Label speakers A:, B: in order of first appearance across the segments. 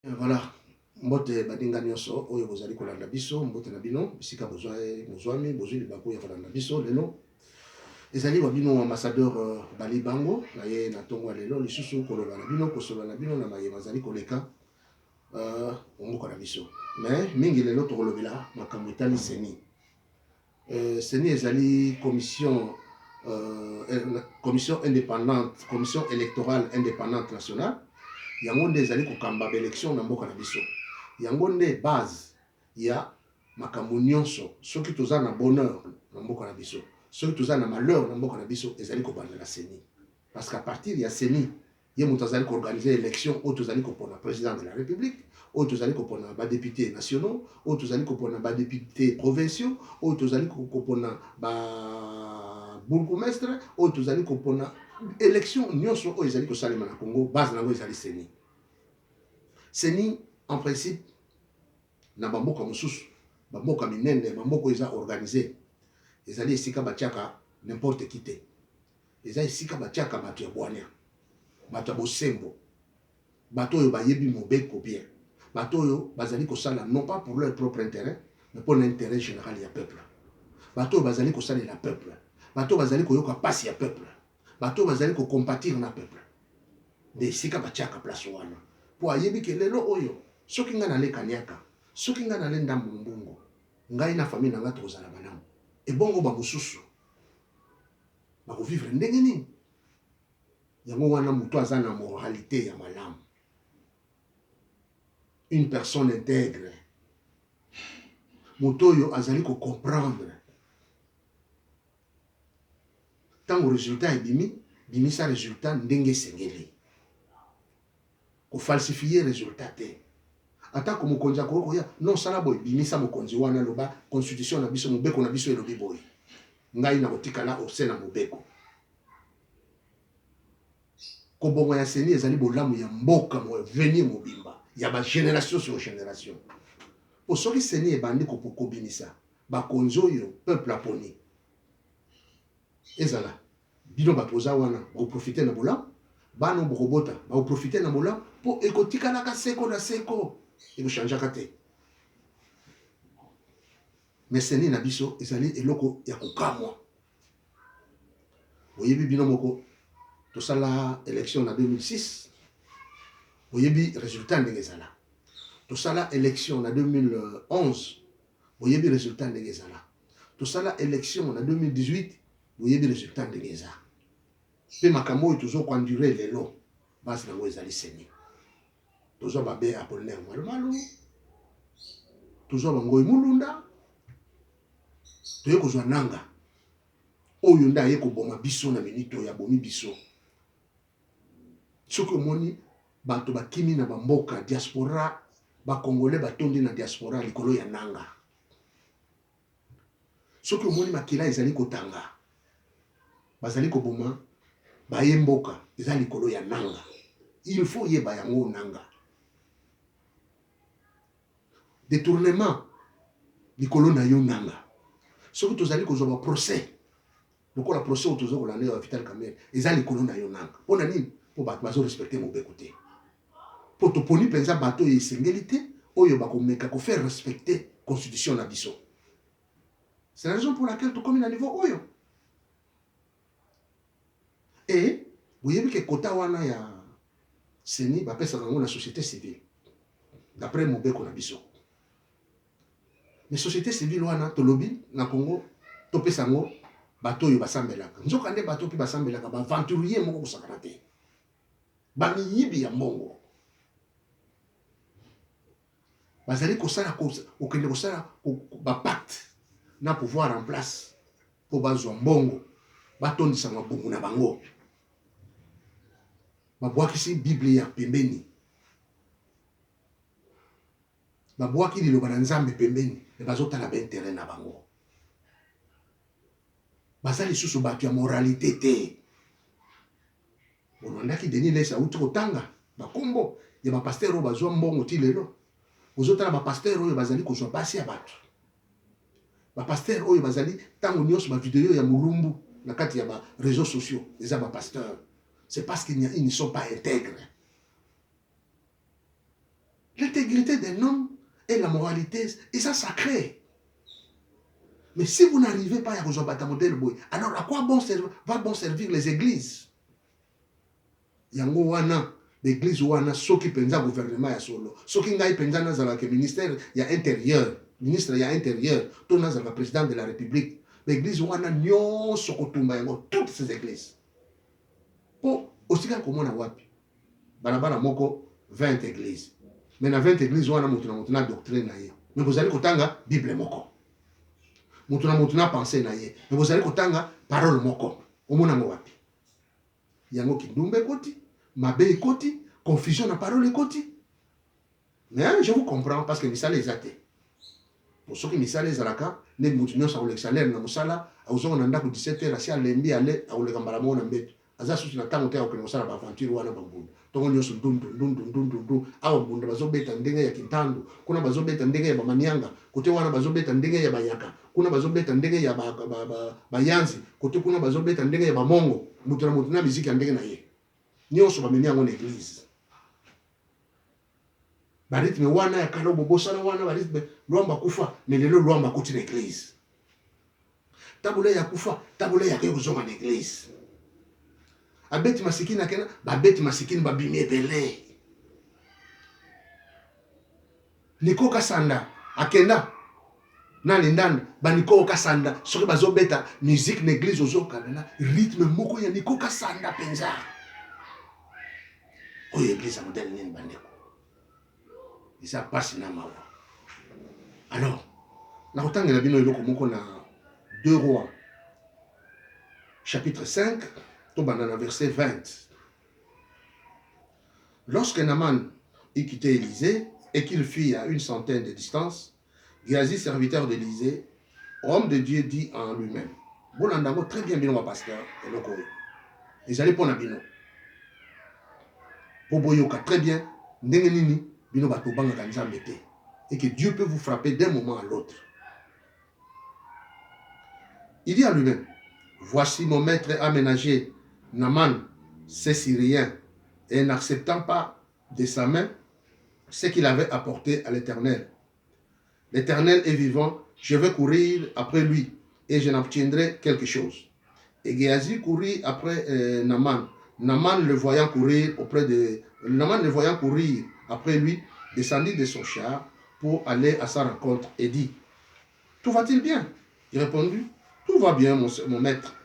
A: Voilà. Mbote badinga nyonso oyo bozali kolanda biso mbote na bino bisika bozwami bozwi libako ya kolanda biso lelo ezali wa bino ambassadeur Bali Bango na ye na tongo ya lelo lisusu koloba na bino kosolola na bino na mayema azali koleka mboka na biso mais mingi lelo tokolobela makambo etali seni seni ezali commission indépendante, commission électorale indépendante nationale. Yango nde ezali kokamba élection na mboka na biso. Yango nde base ya makambo nyonso soki toza na bonheur na mboka na biso, soki toza na malheur na mboka na biso ezali kobandela seni. Parce qu'à partir ya seni ye moto azali koorganiser élection oyo tozali kopona président de la République, oyo tozali kopona ba députés nationaux, oyo tozali kopona ba députés provinciaux, oyo tozali kopona ba bourgmestre, oyo tozali kopona élection nyonso oyo ezali kosalema na Congo, base nango ezali seni. Seni en principe na bamboka mosusu, bamboka minene, bamboka eza organisé, ezali esika batiaka n'importe qui te. Eza esika batiaka bato ya bwania, bato ya bosembo, bato oyo bayebi mobeko bien, bato oyo bazali kosala non pas pour leur propre intérêt, mais pour l'intérêt général ya peuple. Bato oyo bazali kosalela peuple, bato oyo bazali koyoka pasi ya peuple, bato oyo bazali kocompatir na peuple. De esika batiaka place wana. Po ayebi ke lelo oyo, soki nga nalekaniaka, soki nga nale ndambo mbongo, ngai na famille nanga tozala banamu. Ebongo ba mosusu bako vivre ndenge nini? Yango wana muto aza na moralité ya malamu. Une personne intègre. Muto oyo azali ko comprendre. Tango résultat ebimi, bimisa résultat ndenge sengeli. Ko falsifier résultat te. Ata ko mokonzi akoko ya non sala boy bimisa mokonzi wana loba constitution na biso mobeko na biso elobi boy. Ngai na kotikala osena mobeko. Kobongo ya seni ezali bolamu ya mboka mo venir mobimba ya ba génération sur génération. Po soki seni ebandi ko kobinisa ba konzo yo peuple aponi. Ezala bino bapoza wana ko profiter na bolamu bano bokobota ba profiter na bolamu po ekotikala ka seko na seko eko changeaka te. Mais seni na biso ezali eloko ya kokamwa. Oyebi bino moko tosala élection en 2006. Oyebi résultat ndenge ezala. Tosala élection en 2011. Oyebi résultat ndenge ezala. Tosala élection en 2018. Oyebi résultat ndenge ezala. Pe makambo oyo tozo conduire lelo base nango ezali seni. Tozo babe Apollinaire Malumalu. Tozo bangoyi Mulunda. Toye kozwa nanga. Oyo nda ye koboma biso na minito ya bomi biso. Soki omoni bato bakimi na bamboka diaspora bakongole batondi na diaspora likolo ya nanga. Soki omoni makila ezali kotanga bazali koboma baye mboka ezali likolo ya nanga. Il faut yeba yango nanga. Détournement likolo na yo nanga. Soki tozali kozwa procès lokola procès oyo tozo kolanda ya Vital Kamerhe ezali likolo na yo nanga. Pona nini? Po bato bazo respecter mobeko te. Po toponi penza bato esengeli te oyo bakomeka ko faire respecter constitution na biso. C'est la raison pour laquelle tout comme à niveau oyo. Et vous voyez que kota wana ya seni ba pesa nango na société civile. D'après mobeko na biso. Mais société civile wana to lobby na Congo to pesa ngo bato oyo basambelaka. Nzoka nde bato pi basambelaka ba aventurier moko kusakana te. Ba miyibi ya mbongo. Bazali kosala okende kosala ba pacte na pouvoir en place po bazwa mbongo batondisa mabungu na bango. Babwakisi Biblia pembeni. Babwaki liloba na Nzambe pembeni e bazotala ba intérêt na bango. Bazali susu bato ya moralité te. Olondaki Denis Lesa uti kotanga bakombo ya ba pasteur oyo bazwa mbongo ti lelo. Ozotala ba pasteur oyo bazali kozwa basi ya bato. Ba pasteur oyo bazali tango nyonso ba vidéo ya mulumbu na kati ya ba réseaux sociaux eza ba pasteur. C'est parce qu'ils ne sont pas intègres. l'intégrité d'un homme et la moralité, et ça sacré. Mais si vous n'arrivez pas à rejoindre modèle, alors à quoi va bon servir les églises? Yango wana, l'église wana, ceux qui pensent au gouvernement ya solo, ceux qui n'aiment pas le ministère, il y a intérieur, ministre il y a intérieur, tout le président de la République. L'église wana, nyon sokotumba yango, toutes ces églises. Pour aussi comme on a wapi, barabara moko 20 églises. Mais dans 20 églises wana mutuna doctrine na ye. Mais vous allez kotanga Bible moko. Mutuna pensée na ye. Mais vous allez kotanga parole moko. Omona wapi. Yango kindumbe koti, mabe koti, confusion na parole koti. Mais hein, je vous comprends parce que misala ezate. Pour ceux qui misala ezalaka, ne mutunyo sa ole salaire na musala, auzonga na ndako 17h asi alendi ale aule kambala mona mbeto. Aza susu na tango te akole musala ba aventure wana bambunda. Tongo nyoso ndundu awa bunda bazobeta ndenge ya kintandu, kuna bazobeta ndenge ya bamanianga, kote wana bazobeta ndenge ya bayaka, kuna bazobeta ndenge ya bayanzi, kote kuna bazobeta ndenge ya bamongo. Mutuna miziki ya ndenge na ye. Nyonso bameni yango na église. Baritme wana ya kalo bobosana wana baritme lwamba kufa melelo lwamba kuti na église. Tabule ya kufa, tabule ya kozonga na église. Abeti masikini akena, babeti masikini babimi ebele. Niko kasanda akenda na lindanda baniko kasanda soki bazobeta musique na église ozokana rythme moko ya niko kasanda penza. Oyo église modèle nini bandeko. Ça passe na mawa. Alors, na otangela bino eloko moko na 2 Rois chapitre 5 to banana verset 20. Lorsque Naaman eut quitté Élysée et qu'il fut à 100 de distance, Géasi, serviteur d'Élysée, homme de Dieu, dit en lui-même, Bolandango, très bien, bino, pasteur, et le Corée. Ils allaient pour Nabino. Boboyoka, très bien, Ndengenini, bino batobanga kanza mete. Et que Dieu peut vous frapper d'un moment à l'autre. Il dit à lui-même, voici mon maître a ménagé Naaman, ces Syriens, et n'acceptant pas de sa main ce qu'il avait apporté à l'Éternel. L'Éternel est vivant, je vais courir après lui, et je n'obtiendrai quelque chose. Et Géasi courut après Naaman. Naaman le voyant courir après lui, descendit de son char pour aller à sa rencontre et dit, tout va-t-il bien? Il répondit, tout va bien, mon maître.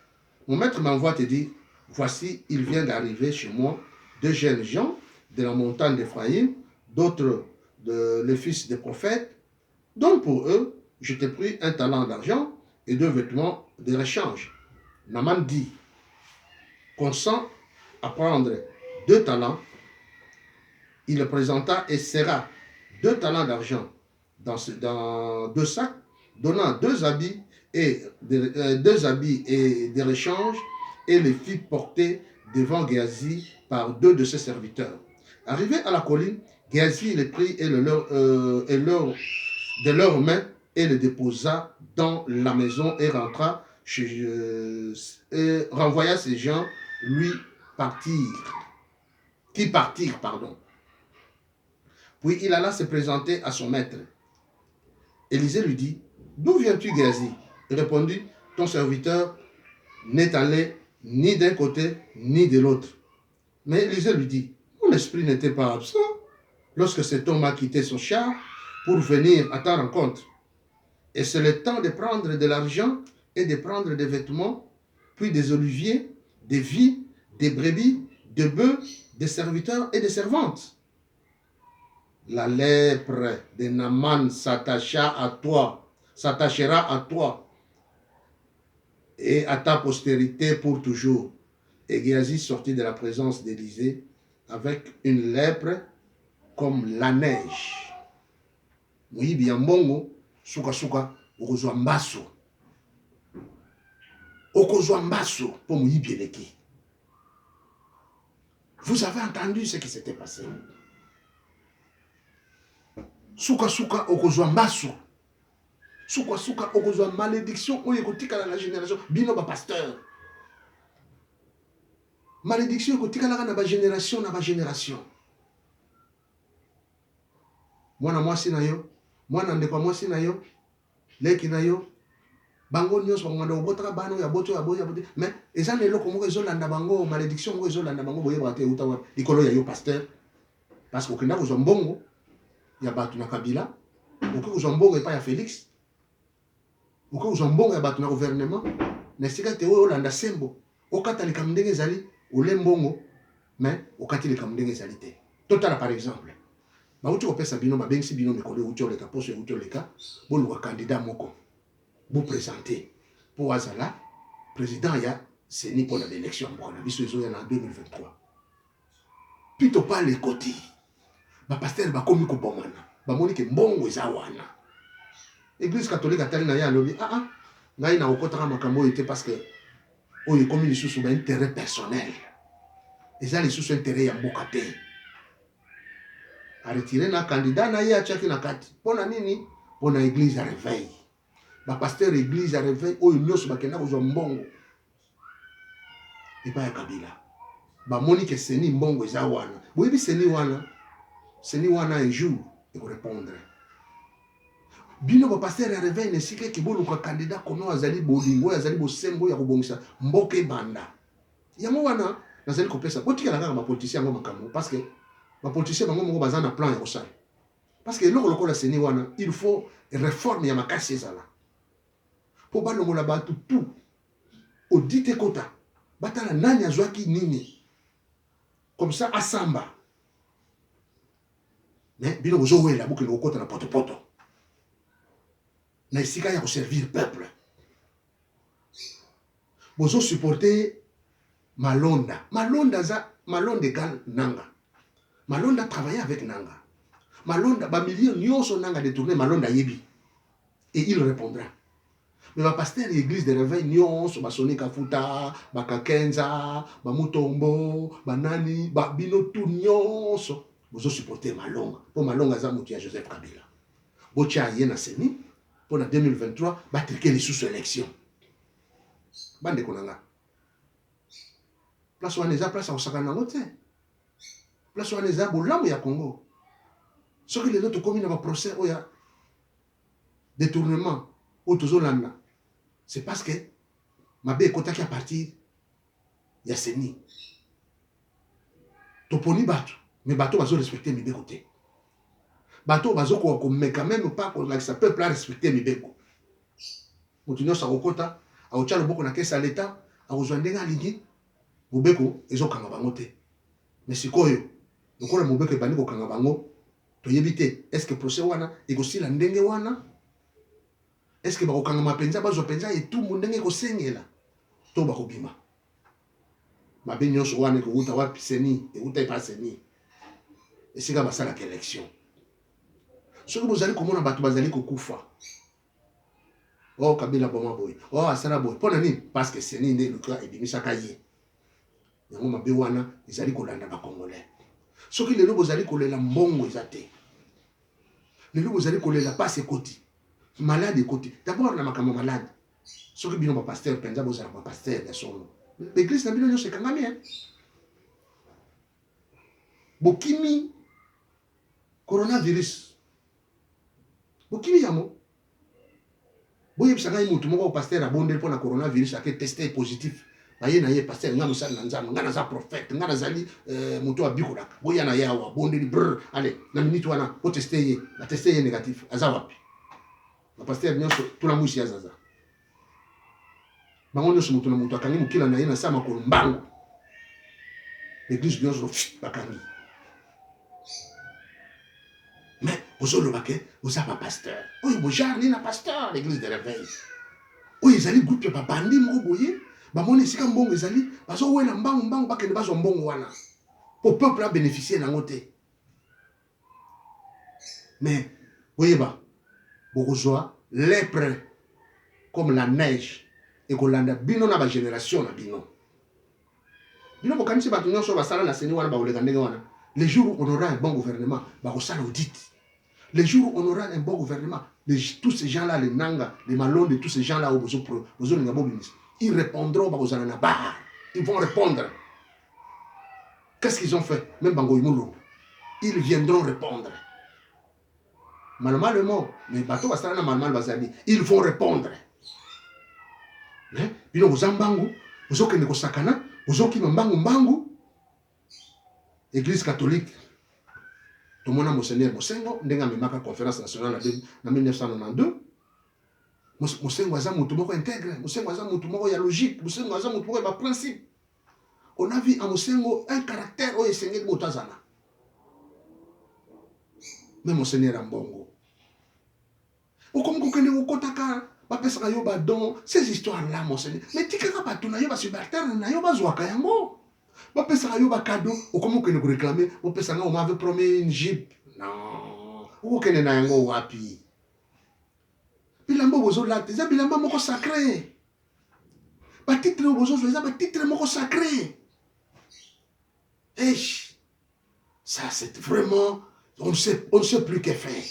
A: Mon maître m'envoie te dire, voici, il vient d'arriver chez moi 2 jeunes gens de la montagne d'Éphraïm, d'autres les fils des prophètes. Donc pour eux, je t'ai pris 1 talent d'argent et 2 vêtements de rechange. Naaman dit, consent à prendre 2 talents. Il le présenta et serra 2 talents d'argent dans 2 sacs, donnant 2 habits et des rechanges, et les fit porter devant Géasi par 2 de ses serviteurs. Arrivé à la colline, Géasi les prit et de leurs mains et les déposa dans la maison et renvoya ces gens qui partirent. Puis il alla se présenter à son maître. Élisée lui dit, d'où viens-tu, Géasi? Il répondit, ton serviteur n'est allé ni d'un côté ni de l'autre. Mais Élisée lui dit, mon esprit n'était pas absent lorsque cet homme a quitté son char pour venir à ta rencontre. Et c'est le temps de prendre de l'argent et de prendre des vêtements, puis des oliviers, des vies, des brebis, des bœufs, des serviteurs et des servantes. La lèpre de Naaman s'attachera à toi et à ta postérité pour toujours. Et Géasi sortit de la présence d'Élisée avec une lèpre comme la neige. Moyibi ya mbongo, suka okozwa mbaso. Okozwa mbaso pour moyibi eleki. Vous avez entendu ce qui s'était passé. Suka okozwa mbaso. Suka okozwa malédiction oyo ekotikala na génération bino ba pasteur. Malédiction ekotikala na ba génération. mwana mwasi na yo, mwana ndeko mwasi na yo, leki na yo, bango nyonso banganda obotaka bano ya boto ya boto ya boto, mais eza eloko moko ezolanda bango, malédiction moko ezolanda bango boyeba te uta wa likolo ya yo pasteur, parce que okenda kozwa mbongo ya bato na Kabila, okoki kozwa mbongo epai ya Félix, okoki kozwa mbongo ya bato na gouvernement, na esika te oyo olanda sembo, okata likambo ndenge ezali, ole mbongo, mais okati likambo ndenge ezali te. Totala par exemple, bauti kopesa bino babengisi bino mikolo euti oleka poso euti oleka, boluka candidat moko vous présenter pour azala président ya seni pour l'élection moko na biso ezoya na 2023. Puis to parle koti ba pasteur bakomi kobomana bamoni ke mbongo eza wana. Église catholique atali na ya lobi ngai na okotaka makambo oyo te parce que oyo ekomi lisusu ba intérêt personnel, eza lisusu intérêt ya mboka te. A retiré na candidat na ye atiaki na kati mpona nini? Mpona église ya réveil. Ba pasteur église ya réveil oyo nyonso bakenda kozwa mbongo epai ya Kabila, bamoni ke seni mbongo eza wana. Boyebi seni wana un jour ekorépondre. Bino ba pasteur ya réveil nesika ke boluka candidat kono azali bolingo azali bosembo ya kobongisa mboka ebanda. Yango wana nazali kopesa botikala kaka bapoliticien yango makambo parce que bapoliticien bango moko baza na plan ya kosala. Parce que eloko lokola seni wana il faut réforme ya makasi ezala po balongola bato tout audite kota batala nani azwaki nini comme ça asamba. Mais bino bozowela bokende kokota na potopoto na esika ya koservir peuple, bozo supporter Malonda. Malonda égale Nanga. Malonda travaillait avec Nanga. Malonda ba million nyonso Nanga détourné Malonda yebi et il répondra. Mais ba pasteur l'église de réveil nyonso ba Soni Kafuta, ba Kakenza, ba Mutombo, ba Nani, ba bino tout nyonso bozo supporter Malonga. Pour Malonga za mutu ya Joseph Kabila. Bocha yena seni pour la 2023 ba triquer les sous-élections. Bande konanga. Place wana eza place akosaka nango te. Place wana eza bolamu ya Congo. Soki lelo tokomi na ba procès oya détournement ou tozolanda, c'est parce que mabe ekotaki à partir ya seni. Toponi bato, mais bato bazo respecter mibeko te. Bato bazo ko meka même pas ko la peuple a respecter mibeko. Mutu nyonso akokota, aotia loboko na kesa l'État, akozwa ndenge alingi, mobeko ezokanga bango te. Mais sikoyo, lokola mobeko ebandi kokanga bango, toyebi te, est-ce que procès wana ekosila ndenge wana? Est-ce que bakokanga mapenza bazwa penza etumbu ndenge ekosengela? To bakobima. Mabe nyonso wana ekouta wapi seni, euta epa seni. Esika basalaka élection. Soki bozali komona bato bazali kokufa, oh Kabila boma boy, oh asala boy, pona nini? Parce que seni nde luka ebimisaka ye. Yango mabe wana ezali kolanda ba Congolais. Soki lelo bozali kolela mbongo eza te, lelo bozali kolela passe ekoti, malade ekoti. D'abord na makambo malade, soki bino ba pasteur penza bozala ba pasteur ya solo, l'église na bino nyonso ekangami hein. Bokimi coronavirus, bokimi yango. Boyebisa ngai mutu moko pasteur abondeli mpo na coronavirus ake testé positif. Aye na ye pasteur nga musala na nzambe, nga naza prophète, nga nazali mutu abikolaka. Boya na ye awa bondeli brr, allez, na minute wana po tester ye, na tester ye négatif. Aza wapi? Na pasteur nyonso tula mwisi azaza. Bango nyonso mutu na mutu akangi mukila na ye na sama kolumbango. L'église nyonso bakangi. Mais bozoloba ke oza ba pasteur. Oyo bojar ni na pasteur l'église de réveil. Oyo ezali groupe ba bandi moko boye, bamoni esika mbongo ezali, bazo wena mbango bakende bazo mbongo wana. Pour peuple a bénéficier nango te. Mais boyeba bokozwa lèpre comme la neige et kolanda bino na ba génération na bino. Bino bokanisi bato nyonso basala na seni wana ba olega ndenge wana. Les jours où on aura un bon gouvernement, bakosala audit. Les jours où on aura un bon gouvernement, tous ces gens-là, les Nanga, les Malonde, tous ces gens-là, ils répondront bakosala na bar. Ils vont répondre. Qu'est-ce qu'ils ont fait? Même Bango Imolo. Ils viendront répondre. Normalement, mais bateau va s'arrêter normalement, ils vont répondre. Bino Zambangu, vous avez que sakana, vous avez qui mbangu, Église catholique. Tout le monde a Monseigneur Mosengo, ndenga memaka conférence nationale en 1992. Mosengo aza mutu moko intègre, Mosengo aza mutu moko ya logique, Mosengo aza mutu moko ya principe. On a vu à Mosengo un caractère oyo esengeli botazana. Mais Monseigneur Ambongo. Okomi kokende okotaka bapesaka yo badon, ces histoires-là, Monseigneur. Mais tikaka bato na yo basubalterne na yo bazwaka yango. Bapesaka yo bakado, okomi kokende koréclamer, bapesaka on m'avait promis une Jeep. Non. Okokende na yango wapi. Bilamba bozolata, eza bilamba moko sacré. Batitre bozozwa eza batitre moko sacré. Ça c'est vraiment, on ne sait plus que faire.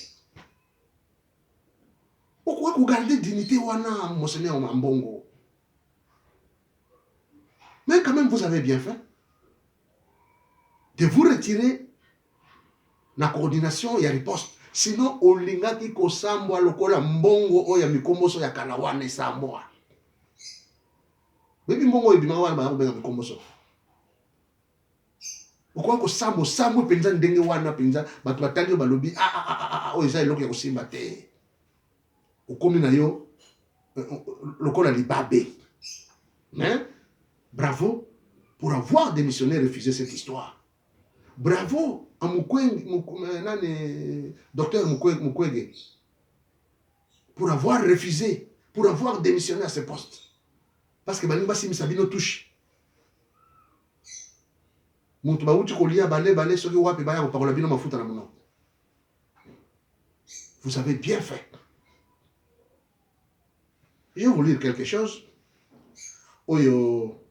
A: Pourquoi vous gardez dignité wana, Monseigneur Ambongo? Mais quand même, vous avez bien fait de vous retirer la coordination et la riposte. Sinon, olinga ki kosambwa lokola mbongo oya mikomboso ya kalawane sambwa. Bebi mbongo ebima wana ba benga mikomboso. Pourquoi ko sambo penza ndenge wana penza batu batali balobi oyo eza eloko ya kosimba te. Okomi na yo lokola libabe. Hein? Bravo pour avoir démissionné et refusé cette histoire. Bravo à docteur Mukwege pour avoir refusé, pour avoir démissionné à ce poste. Parce que Balimba Simi Sabino touche. Vous avez bien fait. Je vais vous lire quelque chose. Oyo.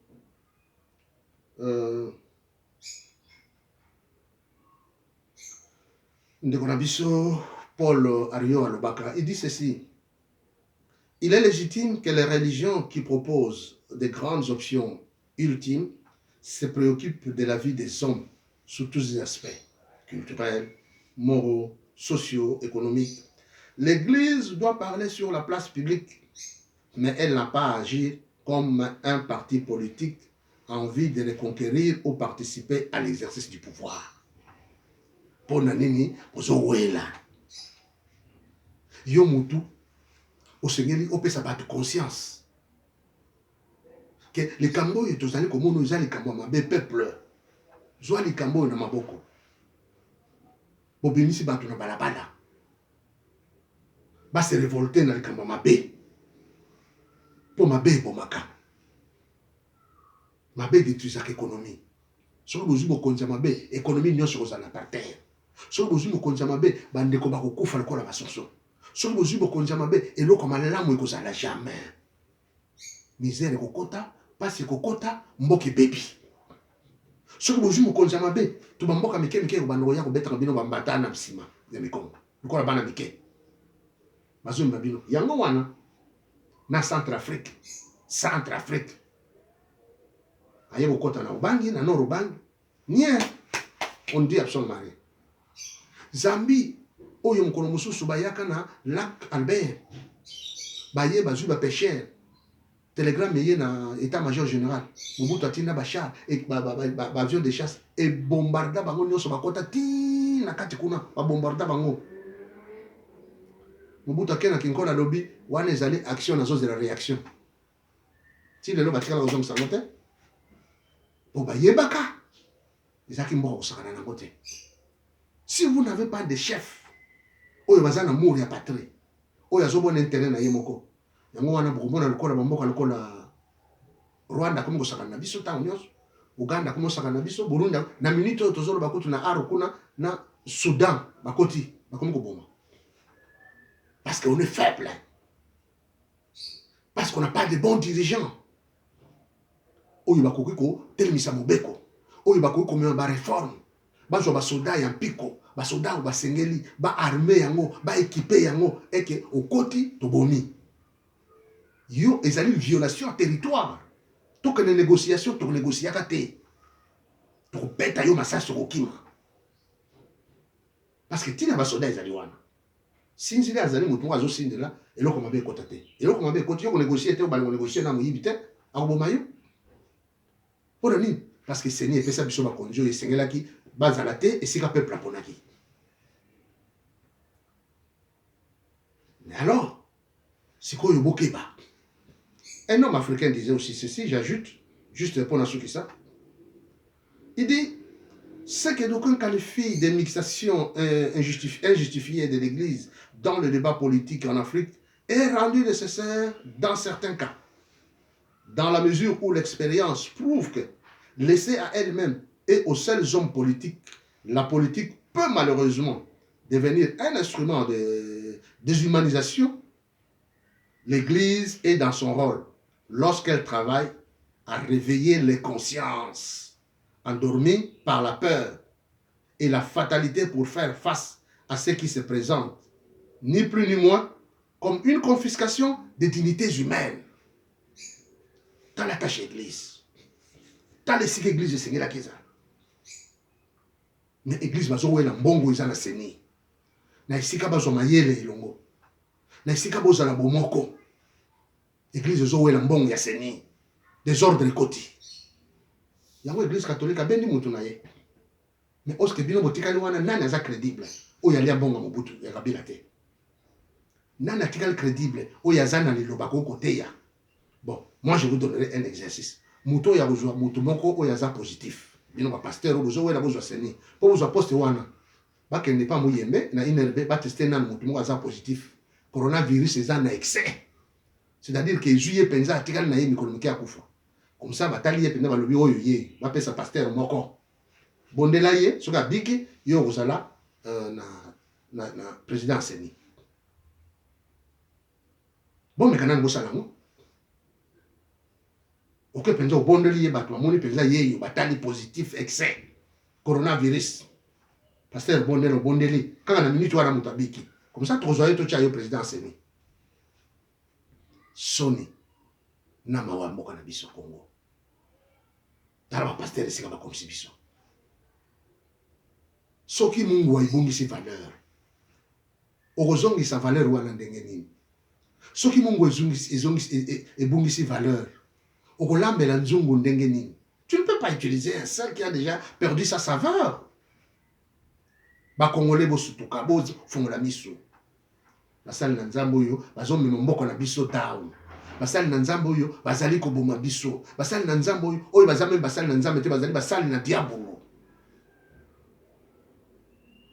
A: Ndekonabiso Paul Ario Alobaka, il dit ceci. Il est légitime que les religions qui proposent des grandes options ultimes se préoccupent de la vie des hommes sous tous les aspects, culturels, moraux, sociaux, économiques. L'Église doit parler sur la place publique, mais elle n'a pas à agir comme un parti politique en vue de reconquérir ou participer à l'exercice du pouvoir. Pour nanini, ozowela. Yo mutu, osengeli opesa bato conscience. Que les kambo yo tozali komono eza les kambo mabe peuple. Zwa les kambo na maboko. Bobimisi bato na balabala. Ba se révolter na les kambo mabe. Po mabe bomaka. Mabe détruisa l'économie. Solo bozu bokonza mabe, économie nyonso kozala par terre. Solo bozu bokonza mabe, bandeko bakokufa lokola basoso. Solo bozu bokonza mabe, eloko malamu ekozala jamais. Misère kokota, pasi kokota, mboke baby. Solo bozu bokonza mabe, to bamboka mike bandoko ya kobeta bino bambata na bisima ya mikongo. Lokola bana mike. Bazo mbabino. Yango wana na Centrafrique. Centrafrique. Aye kokota na ubangi na nord ubangi. Nie, on dit absolument rien. Zambie, oyo mkono mususu bayaka na lac Albert. Baye bazu ba pêcheur. Télégramme yé na état-major général. Mobutu atina bachar et avion de chasse et bombarda bango nyonso bakota ti na kati kuna ba bombarda bango. Mobutu akena kinkola lobby wana ezali action na zo de la réaction. Ti lelo batika na zong sanote. Oba yebaka. Si vous n'avez pas de chef, oyo bazana mouri ya patrie, oyo azobona intérêt na yemoko. Yango wana bokobona lokola bamboka lokola Rwanda komi kosaka na biso tango nyonso, Uganda komi kosaka na biso, Burundi na minute oyo tozolo bakutu na aro kuna na Soudan bakoti bakomi koboma. Parce qu'on est faible. Parce qu'on n'a pas de bons dirigeants. Oyo bakoki ko telemisa mobeko. Oyo bakoki ko mema ba réforme. Bazo ba soldat ya mpiko, ba soldat ba sengeli, ba armée yango, ba équipé yango eke okoti to bomi. Yo ezali violation à territoire. To que les négociations to négocier kate. To beta yo masasi okima. Parce que tina ba soldat ezali wana. sinzile azali mutu azo sindela eloko mabe ekota te eloko mabe ekoti yo konégocier te obali konégocier na moyibi te akoboma yo mpona nini parce que seni epesa biso bakonzi oyo esengelaki bazala te esika peuple aponaki. Mais alors sikoyo bokeba un homme africain disait aussi ceci, j'ajoute juste répondre à ce qui ça, il dit ce que d'aucuns qualifient de mixation injustifiée de l'Église dans le débat politique en Afrique est rendu nécessaire dans certains cas, dans la mesure où l'expérience prouve que, laissée à elle-même et aux seuls hommes politiques, la politique peut malheureusement devenir un instrument de déshumanisation. L'Église est dans son rôle lorsqu'elle travaille à réveiller les consciences endormis par la peur et la fatalité pour faire face à ce qui se présente, ni plus ni moins, comme une confiscation des dignités humaines. Dans la tâche église, dans les cycles église, c'est la kisa. Mais église, bazo la mbongo isa na seni. Na isika bazo mayele ilongo. Na isika boza la bomoko. Église zo la mbongo ya seni. Désordre koti. Yango église catholique a bendi mutu na ye. Mais oske bino botikali wana nani aza crédible oyo ali abonga mobutu ya kabila te. Nani atikali crédible oyo aza na liloba ko koteya. Bon, moi je vous donnerai un exercice. Muto ya bozwa mutu moko oyo aza positif. Bino ba pasteur ozo wela bozwa seni. Po bozwa poste wana. Ba kende pa muyembe na inerbe ba tester na mutu moko aza positif. Coronavirus eza na excès. C'est-à-dire que juillet penza atikali na ye mikolo ya kufa. Comme ça, batali ye penda balobi oyo ye, ba pesa pasteur moko. Bondela ye, soka biki yo kozala na président seni. Bon mais kana ngosala ngo. OK penza bondeli ye bato amoni penza ye yo batali positif excès coronavirus. Pasteur bondeli kanga na minute wana mutabiki. Comme ça tozoye to cha yo président seni. Soni na mawambo kana biso Congo. Tala ba pasteur esika ba komisi biso. Soki Mungu aibungisi valeur. Okozongisa valeur wana ndenge nini. Soki Mungu ebungisi valeur. Okolambela nzungu ndenge nini. Tu ne peux pas utiliser un sel qui a déjà perdu sa saveur. Ba Congolais bo sutuka bo fungola miso. Basali na nzambo yo bazomema mboko na biso down. Basali na nzambo oyo bazali koboma biso. Basali na nzambo oyo bazame basali na nzambe te bazali basali na diabolo.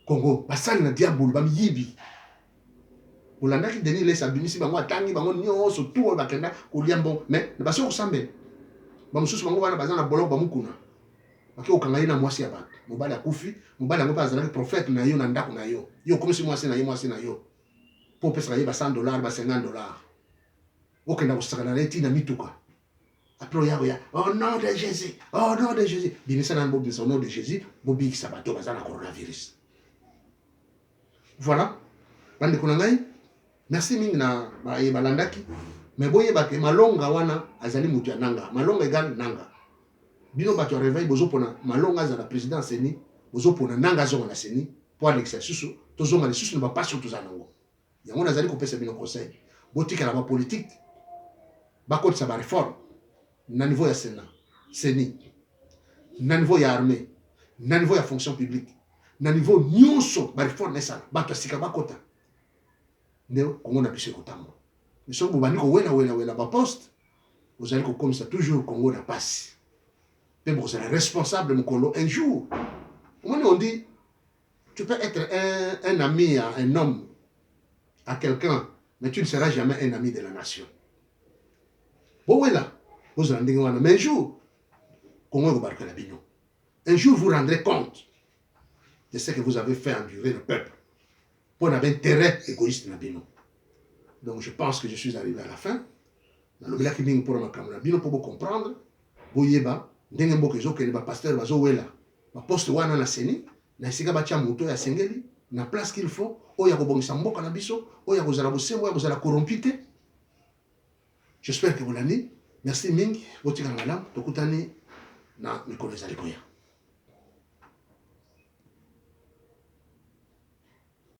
A: Congo basali na diabolo bamiyibi. Olandaki Denis Lesa bimisi bango atangi bango nyonso tout bakenda kolia mbongo mais baso kosambe. Bamususu bango wana bazana boloko bamukuna. Baki okanga ye na mwasi ya bato. Mobali akufi, mobali yango bazalaki prophète na yo na ndako na yo. Yo komisi mwasi na yo. Pour pesa ye ba $100 ba $50. Okenda kosakana na tina mituka. Après ya au nom de Jésus, au nom de Jésus. Binisa na bobi au nom de Jésus, bobi sabato bazana coronavirus. Voilà. Bande konangai. Merci mingi na balandaki. Mais boye ba ke malonga wana azali mutu ya nanga. Malonga égale nanga. Bino bato réveil bozo pona malonga za la président seni, bozo pona nanga zo na seni pour l'exercice tozonga les susu ne va pas sur tous anango. Yango nazali kopesa bino conseil. Botika na ba politique. Bakotisa ba réforme na niveau ya Sénat, seni, na niveau ya armée, na niveau ya fonction publique, na niveau nyonso ba réforme esala, bato sika bakota. Ndeo Congo na biso kotambo. Biso bobani ko wela ba poste, vous allez comme ça toujours Congo na passe. Mais vous êtes responsable mokolo un jour. On dit tu peux être un ami à un homme, à quelqu'un, mais tu ne seras jamais un ami de la nation. Bon, voilà. Vous allez dire, mais un jour, un jour, vous rendrez compte de ce que vous avez fait endurer le peuple pour un intérêt égoïste. Donc, je pense que je suis arrivé à la fin. Pour vous comprendre, vous voyez, pasteur, poste wana na seni, na sika batia moto ya sengeli, na place qu'il faut, oya kobongisa mboka na biso, oya kozala bosembo, oya kozala corrompite. J'espère que vous l'avez. Merci Ming, botika ngalam, tokutani na mikolo ezali koya.